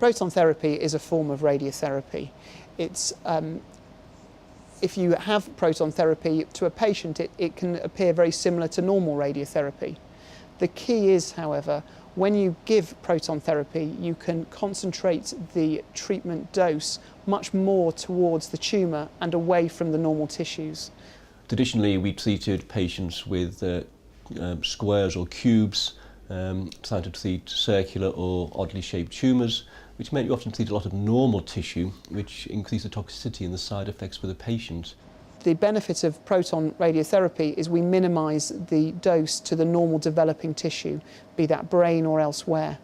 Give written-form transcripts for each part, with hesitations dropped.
Proton therapy is a form of radiotherapy. It's, if you have proton therapy to a patient, it can appear very similar to normal radiotherapy. The key is, however, when you give proton therapy, you can concentrate the treatment dose much more towards the tumour and away from the normal tissues. Traditionally, we treated patients with squares or cubes, trying to treat circular or oddly shaped tumours, which meant you often treat a lot of normal tissue, which increased the toxicity and the side effects for the patient. The benefit of proton radiotherapy is we minimise the dose to the normal developing tissue, be that brain or elsewhere.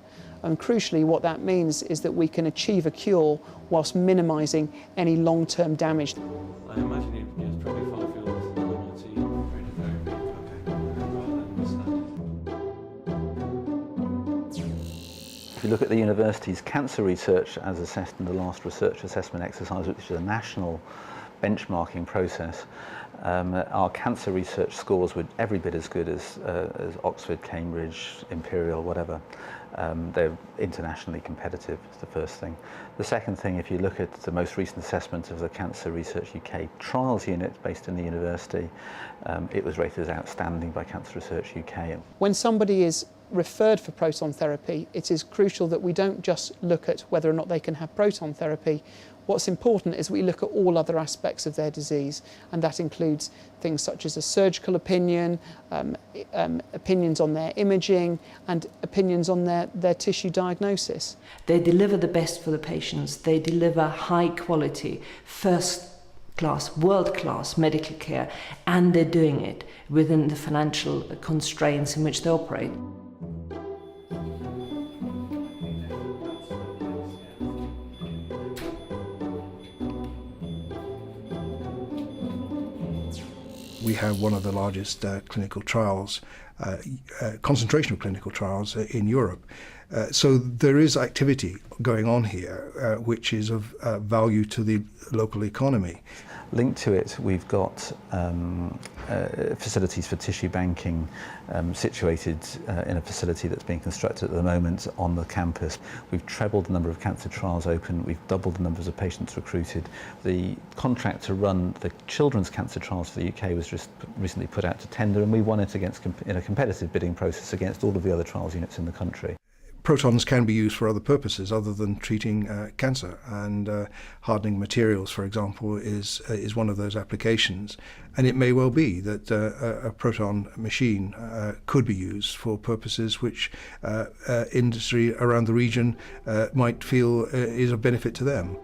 And crucially, what that means is that we can achieve a cure whilst minimising any long-term damage. I imagine you'd probably follow field normality radiotherapy. If you look at the university's cancer research as assessed in the last research assessment exercise, which is a national benchmarking process, our cancer research scores were every bit as good as Oxford, Cambridge, Imperial, whatever. They're internationally competitive, is the first thing. The second thing, if you look at the most recent assessment of the Cancer Research UK trials unit based in the university, it was rated as outstanding by Cancer Research UK. When somebody is referred for proton therapy, it is crucial that we don't just look at whether or not they can have proton therapy. What's important is we look at all other aspects of their disease, and that includes things such as a surgical opinion, opinions on their imaging, and opinions on their tissue diagnosis. They deliver the best for the patients. They deliver high quality, first-class, world-class medical care, and they're doing it within the financial constraints in which they operate. We have one of the largest clinical trials, concentration of clinical trials in Europe. So there is activity going on here, which is of value to the local economy. Linked to it, we've got facilities for tissue banking situated in a facility that's being constructed at the moment on the campus. We've trebled the number of cancer trials open, we've doubled the numbers of patients recruited. The contract to run the children's cancer trials for the UK was just recently put out to tender, and we won it in a competitive bidding process against all of the other trials units in the country. Protons can be used for other purposes other than treating cancer, and hardening materials, for example, is one of those applications. And it may well be that a proton machine could be used for purposes which industry around the region might feel is of benefit to them.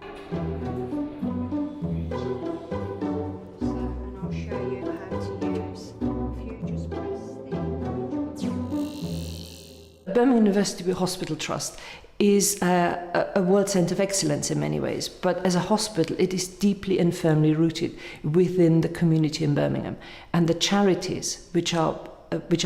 Birmingham University Hospital Trust is a world centre of excellence in many ways, but as a hospital it is deeply and firmly rooted within the community in Birmingham, and the charities which are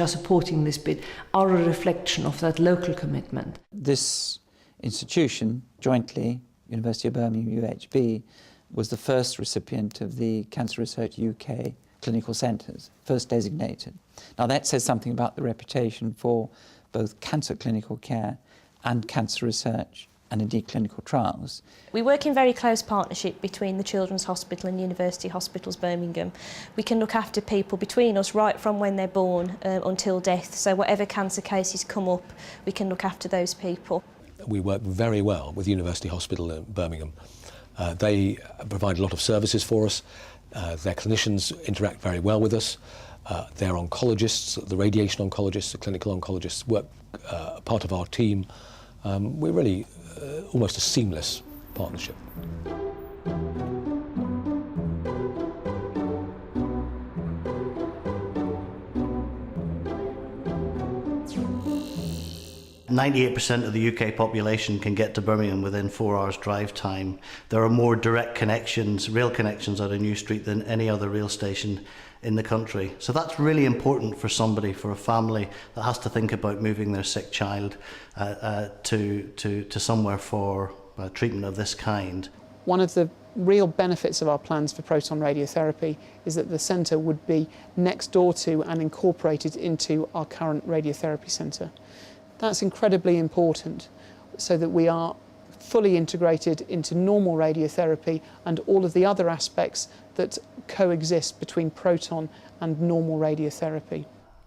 supporting this bid are a reflection of that local commitment. This institution, jointly, University of Birmingham, UHB, was the first recipient of the Cancer Research UK clinical centres, first designated. Now that says something about the reputation for both cancer clinical care and cancer research and indeed clinical trials. We work in very close partnership between the Children's Hospital and University Hospitals Birmingham. We can look after people between us right from when they're born until death, so whatever cancer cases come up, we can look after those people. We work very well with University Hospital in Birmingham. They provide a lot of services for us. Their clinicians interact very well with us. Their oncologists, the radiation oncologists, the clinical oncologists work part of our team. We're really almost a seamless partnership. 98% of the UK population can get to Birmingham within 4 hours drive time. There are more direct connections, rail connections out of New Street than any other rail station in the country. So that's really important for somebody, for a family that has to think about moving their sick child to somewhere for treatment of this kind. One of the real benefits of our plans for proton radiotherapy is that the centre would be next door to and incorporated into our current radiotherapy centre. That's incredibly important so that we are fully integrated into normal radiotherapy and all of the other aspects that coexist between proton and normal radiotherapy.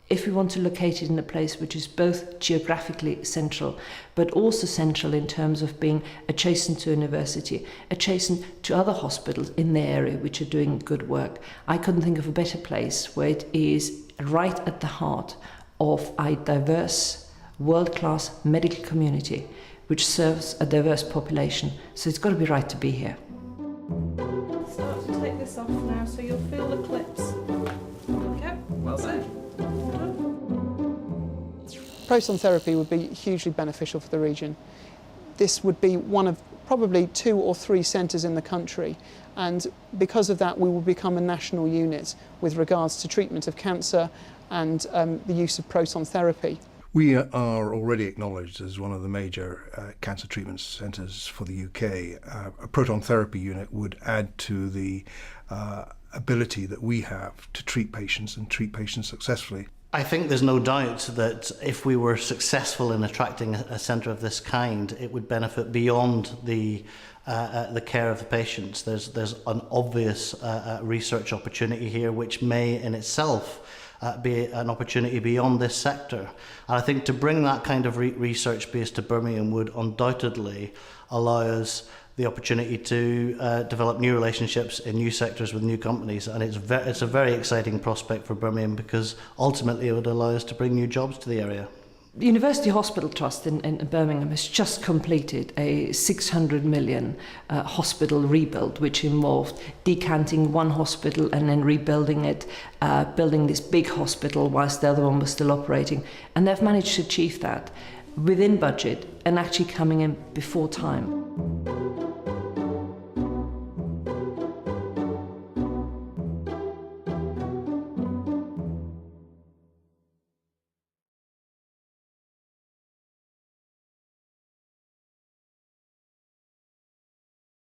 If we want to locate it in a place which is both geographically central, but also central in terms of being adjacent to university, adjacent to other hospitals in the area which are doing good work, I couldn't think of a better place where it is right at the heart of a diverse, world-class medical community which serves a diverse population. So it's got to be right to be here. Start to take this off now so you'll feel the clips. There we go. Well done. Proton therapy would be hugely beneficial for the region. This would be one of probably 2 or 3 centres in the country, and because of that we will become a national unit with regards to treatment of cancer and the use of proton therapy. We are already acknowledged as one of the major cancer treatment centres for the UK. A proton therapy unit would add to the ability that we have to treat patients and treat patients successfully. I think there's no doubt that if we were successful in attracting a centre of this kind, it would benefit beyond the care of the patients. There's an obvious research opportunity here, which may in itself be an opportunity beyond this sector. And I think to bring that kind of research base to Birmingham would undoubtedly allow us the opportunity to develop new relationships in new sectors with new companies, and it's a very exciting prospect for Birmingham because ultimately it would allow us to bring new jobs to the area. The University Hospital Trust in Birmingham has just completed a 600 million hospital rebuild, which involved decanting one hospital and then rebuilding it, building this big hospital whilst the other one was still operating. And they've managed to achieve that within budget and actually coming in before time.